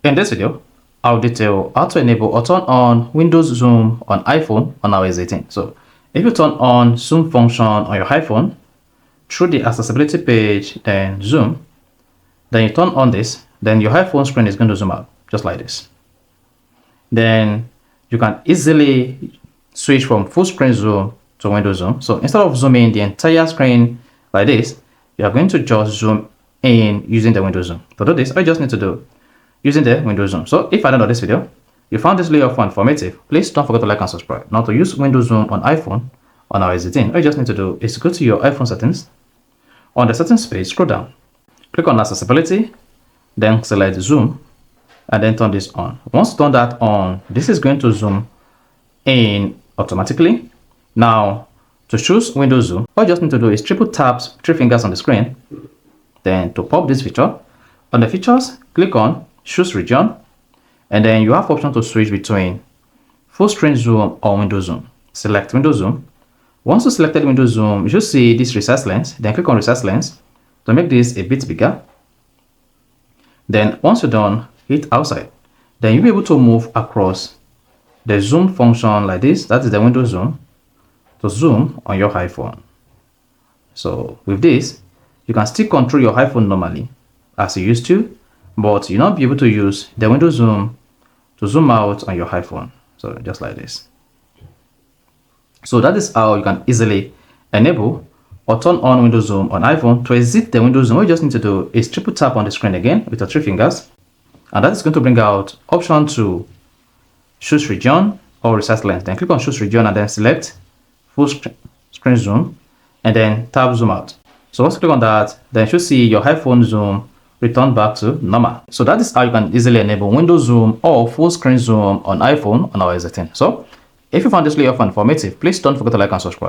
In this video, I'll detail how to enable or turn on Windows Zoom on iPhone on iOS 18. So if you turn on Zoom function on your iPhone through the accessibility page, then Zoom, then you turn on this, then your iPhone screen is going to zoom out just like this. Then you can easily switch from full screen zoom to Windows Zoom. So instead of zooming the entire screen like this, you are going to just zoom in using the Windows Zoom. To do this, all you just need to do using the Windows Zoom. So if I don't know this video, you found this video informative, please don't forget to like and subscribe. Now to use Windows Zoom on iPhone on iOS 18, all you just need to do is go to your iPhone settings. On the settings page, scroll down, click on accessibility, then select zoom, and then turn this on. Once you turn that on, this is going to zoom in automatically. Now to choose Windows Zoom, all you just need to do is triple tap 3 fingers on the screen. Then to pop this feature, on the features, click on choose region, and then you have option to switch between full screen zoom or Windows Zoom. Select Windows Zoom. Once you selected Windows Zoom, you should see this resize lens. Then click on resize lens to make this a bit bigger. Then once you're done, hit outside. Then you'll be able to move across the zoom function like this. That is the Windows Zoom to zoom on your iPhone. So with this, you can still control your iPhone normally as you used to, but you'll not be able to use the Windows Zoom to zoom out on your iPhone. So just like this. So that is how you can easily enable or turn on Windows Zoom on iPhone. To exit the Windows Zoom, what you just need to do is triple tap on the screen again with your 3 fingers, and that is going to bring out option to choose region or resize lens. Then click on choose region and then select full screen zoom and then tap zoom out. So once you click on that, then you should see your iPhone zoom return back to normal. So that is how you can easily enable Windows Zoom or full screen zoom on iPhone on iOS 18. So if you found this video informative, please don't forget to like and subscribe.